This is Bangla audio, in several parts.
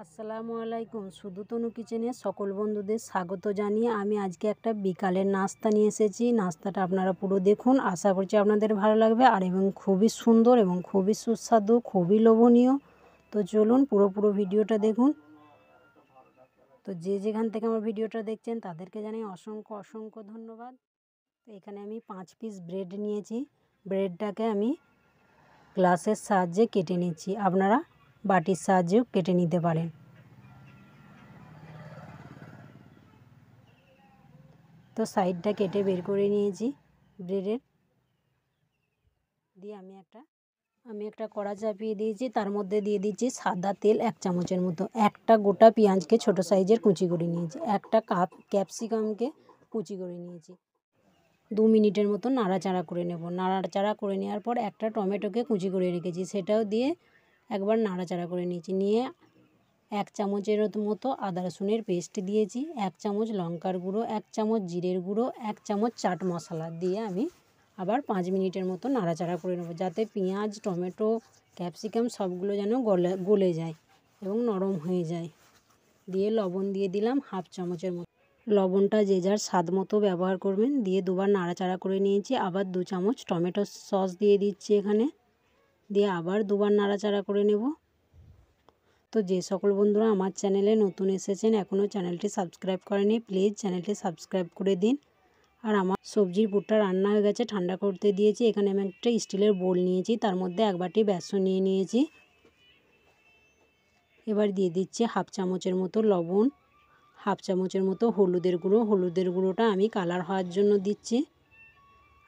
আসসালামু আলাইকুম। শুধু তনু কিচেনে সকল বন্ধুদের স্বাগত জানিয়ে আমি আজকে একটা বিকালের নাস্তা নিয়ে এসেছি। নাস্তাটা আপনারা পুরো দেখুন, আশা করছি আপনাদের ভালো লাগবে এবং খুবই সুন্দর এবং খুবই সুস্বাদু, খুবই লোভনীয়। তো চলুন পুরো ভিডিওটা দেখুন। তো যে যেখান থেকে আমার ভিডিওটা দেখছেন তাদেরকে জানাই অসংখ্য ধন্যবাদ। তো এখানে আমি 5 পিস ব্রেড নিয়েছি। ব্রেডটাকে আমি গ্লাসের সাহায্যে কেটে নিচ্ছি, আপনারা বাটির সাহায্যেও কেটে নিতে পারেন। তো সাইডটা কেটে বের করে নিয়েছি ব্রেডের। দিয়ে আমি একটা কড়া চাপিয়ে দিয়েছি, তার মধ্যে দিয়ে দিচ্ছি সাদা তেল 1 চামচের মতো। একটা গোটা পেঁয়াজকে ছোট সাইজের কুচি করে নিয়েছি। একটা ক্যাপসিকামকে কুচি করে নিয়েছি। 2 মিনিটের মতো নাড়াচাড়া করে নেব। নাড়াচাড়া করে নেওয়ার পর একটা টমেটোকে কুচি করে রেখেছি, সেটাও দিয়ে একবার নাড়াচাড়া করে নিয়েছি। নিয়ে 1 চামচের মতো আদা রসুনের পেস্ট দিয়েছি, 1 চামচ লঙ্কার গুঁড়ো, 1 চামচ জিরের গুঁড়ো, 1 চামচ চাট মশলা দিয়ে আমি আবার 5 মিনিটের মতো নাড়াচাড়া করে নেব, যাতে পেঁয়াজ, টমেটো, ক্যাপসিকাম সবগুলো যেন গলে যায় এবং নরম হয়ে যায়। দিয়ে লবণ দিয়ে দিলাম 1/2 চামচের মতো। লবণটা যে যার স্বাদ মতো ব্যবহার করবেন। দিয়ে দুবার নাড়াচাড়া করে নিয়েছি। আবার 2 চামচ টমেটো সস দিয়ে দিচ্ছি এখানে। দিয়ে আবার দুবার নাড়াচাড়া করে নেব। তো যে সকল বন্ধুরা আমার চ্যানেলে নতুন এসেছেন, এখনও চ্যানেলটি সাবস্ক্রাইব করেনি, প্লিজ চ্যানেলটি সাবস্ক্রাইব করে দিন। আর আমার সবজির পুরটা রান্না হয়ে গেছে, ঠান্ডা করতে দিয়েছি। এখানে আমি একটা স্টিলের বোল নিয়েছি, তার মধ্যে 1 বাটি বেসন নিয়ে নিয়েছি। এবার দিয়ে দিচ্ছি 1/2 চামচের মতো লবণ, 1/2 চামচের মতো হলুদের গুঁড়ো। হলুদের গুঁড়োটা আমি কালার হওয়ার জন্য দিচ্ছি।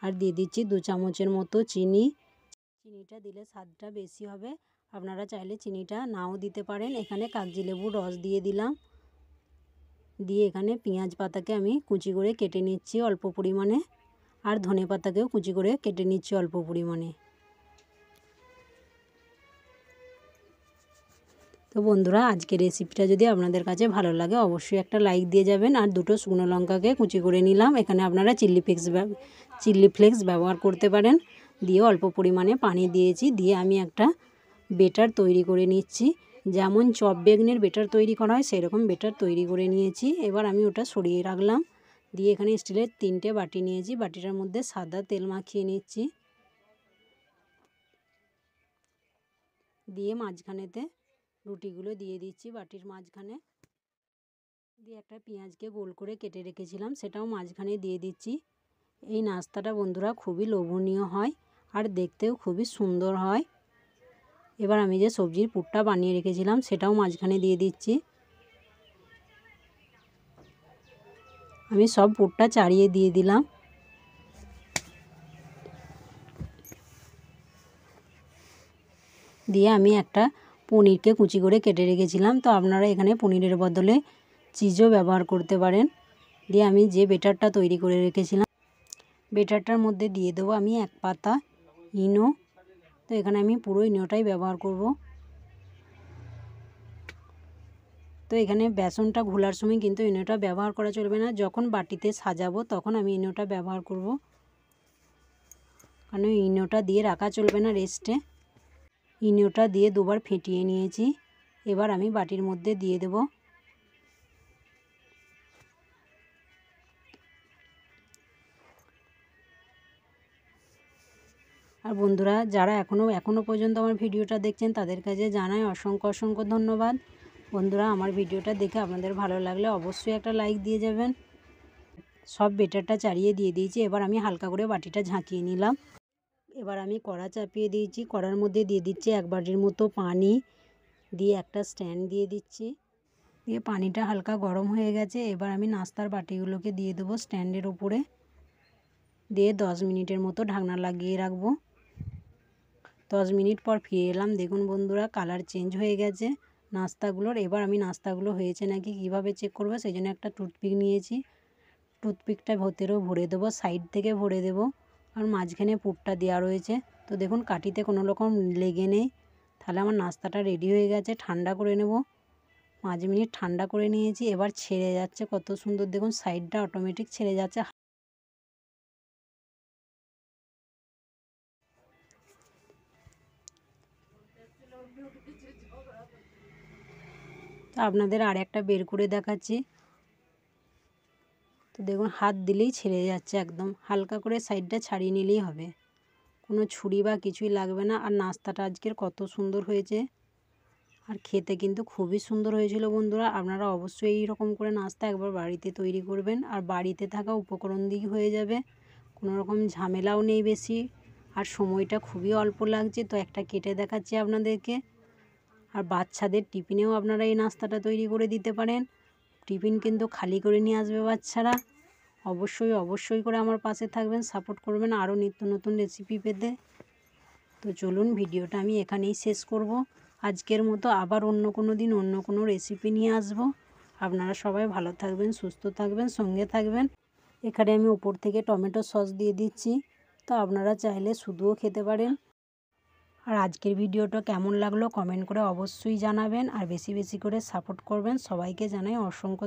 আর দিয়ে দিচ্ছি 2 চামচের মতো চিনি। চিনিটা দিলে স্বাদটা বেশি হবে, আপনারা চাইলে চিনিটা নাও দিতে পারেন। এখানে কাগজি লেবুর রস দিয়ে দিলাম। দিয়ে এখানে পেঁয়াজ পাতাকে আমি কুচি করে কেটে নিচ্ছি অল্প পরিমাণে, আর ধনে পাতাকেও কুচি করে কেটে নিচ্ছি অল্প পরিমাণে। তো বন্ধুরা, আজকের রেসিপিটা যদি আপনাদের কাছে ভালো লাগে অবশ্যই একটা লাইক দিয়ে যাবেন। আর 2টো শুকনো লঙ্কাকে কুচি করে নিলাম। এখানে আপনারা চিলি ফ্লেক্স ব্যবহার করতে পারেন। দিয়ে অল্প পরিমাণে পানি দিয়েছি। দিয়ে আমি একটা বেটার তৈরি করে নিচ্ছি। যেমন চপ বেগুনের বেটার তৈরি করা হয় সেরকম বেটার তৈরি করে নিয়েছি। এবার আমি ওটা সরিয়ে রাখলাম। দিয়ে এখানে স্টিলের 3টে বাটি নিয়েছি। বাটিটার মধ্যে সাদা তেল মাখিয়ে নিচ্ছি। দিয়ে মাঝখানেতে রুটিগুলো দিয়ে দিচ্ছি বাটির মাঝখানে। দিয়ে একটা পেঁয়াজকে গোল করে কেটে রেখেছিলাম, সেটাও মাঝখানে দিয়ে দিচ্ছি। এই নাস্তাটা বন্ধুরা খুবই লোভনীয় হয় আর দেখতেও খুবই সুন্দর হয়। এবার আমি যে সবজির পুরটা বানিয়ে রেখেছিলাম সেটাও মাঝখানে দিয়ে দিচ্ছি। আমি সব পুরটা চাড়িয়ে দিয়ে দিলাম। দিয়ে আমি একটা পনিরকে কুচি করে কেটে রেখেছিলাম। তো আপনারা এখানে পনিরের বদলে চিজও ব্যবহার করতে পারেন। দিয়ে আমি যে বেটারটা তৈরি করে রেখেছিলাম বেটারটার মধ্যে দিয়ে দেবো আমি 1 পাতা ইনো। তো এখানে আমি পুরো ইনোটাই ব্যবহার করব। তো এখানে বেসনটা ঘোলার সময় কিন্তু ইনোটা ব্যবহার করা চলবে না, যখন বাটিতে সাজাবো তখন আমি ইনোটা ব্যবহার করব, কারণ ইনোটা দিয়ে রাখা চলবে না রেস্টে। ইনোটা দিয়ে দুবার ফেটিয়ে নিয়েছি। এবার আমি বাটির মধ্যে দিয়ে দেব। আর বন্ধুরা যারা এখনো পর্যন্ত আমার ভিডিওটা দেখছেন তাদের কাছে জানাই অসংখ্য ধন্যবাদ। বন্ধুরা, আমার ভিডিওটা দেখে আপনাদের ভালো লাগলে অবশ্যই একটা লাইক দিয়ে যাবেন। সব বেটারটা চাড়িয়ে দিয়ে দিয়েছি। এবার আমি হালকা করে বাটিটা ঝাঁকিয়ে নিলাম। এবার আমি কড়া চাপিয়ে দিয়েছি। কড়ার মধ্যে দিয়ে দিচ্ছি 1 বাটির মতো পানি। দিয়ে একটা স্ট্যান্ড দিয়ে দিচ্ছি। দিয়ে পানিটা হালকা গরম হয়ে গেছে। এবার আমি নাস্তার বাটিগুলোকে দিয়ে দেবো স্ট্যান্ডের ওপরে। দিয়ে 10 মিনিটের মতো ঢাকনা লাগিয়ে রাখবো। 10 মিনিট পর ফিরে এলাম। দেখুন বন্ধুরা, কালার চেঞ্জ হয়ে গেছে নাস্তাগুলোর। এবার আমি নাস্তাগুলো হয়েছে নাকি কীভাবে চেক করবো সেই জন্য একটা টুথপিক নিয়েছি। টুথপিকটা ভেতরেও ভরে দেবো, সাইড থেকে ভরে দেবো, আর মাঝখানে পুরটা দেওয়া রয়েছে। তো দেখুন কাঠিতে কোনো রকম লেগে নেই। তাহলে আমার নাস্তাটা রেডি হয়ে গেছে। ঠান্ডা করে নেব। 5 মিনিট ঠান্ডা করে নিয়েছি। এবার ছেড়ে যাচ্ছে কত সুন্দর, দেখুন সাইডটা অটোমেটিক ছেড়ে যাচ্ছে। তো আপনাদের আর একটা বের করে দেখাচ্ছি। তো দেখুন হাত দিলেই ছেড়ে যাচ্ছে, একদম হালকা করে সাইডটা ছাড়িয়ে নিলেই হবে, কোনো ছুরি বা কিছুই লাগবে না। আর নাস্তাটা আজকের কত সুন্দর হয়েছে, আর খেতে কিন্তু খুবই সুন্দর হয়েছিল বন্ধুরা। আপনারা অবশ্যই এই রকম করে নাস্তা একবার বাড়িতে তৈরি করবেন, আর বাড়িতে থাকা উপকরণ দিয়ে হয়ে যাবে, কোনো রকম ঝামেলাও নেই বেশি, আর সময়টা খুবই অল্প লাগছে। তো একটা কেটে দেখাচ্ছি আপনাদেরকে। আর বাচ্চাদের টিফিনেও আপনারা এই নাস্তাটা তৈরি করে দিতে পারেন। টিফিন কিন্তু খালি করে নিয়ে আসবে বাচ্চারা। অবশ্যই করে আমার পাশে থাকবেন, সাপোর্ট করবেন আরও নিত্য নতুন রেসিপি পেতে। তো চলুন ভিডিওটা আমি এখানেই শেষ করব। আজকের মতো আবার অন্য কোনো দিন অন্য কোনো রেসিপি নিয়ে আসব। আপনারা সবাই ভালো থাকবেন, সুস্থ থাকবেন, সঙ্গে থাকবেন। এখানে আমি উপর থেকে টমেটো সস দিয়ে দিচ্ছি, তো আপনারা চাইলে শুধুও খেতে পারেন। আর আজকের ভিডিওটা কেমন লাগলো কমেন্ট করে অবশ্যই জানাবেন, আর বেশি বেশি করে সাপোর্ট করবেন। সবাইকে জানাই অসংখ্য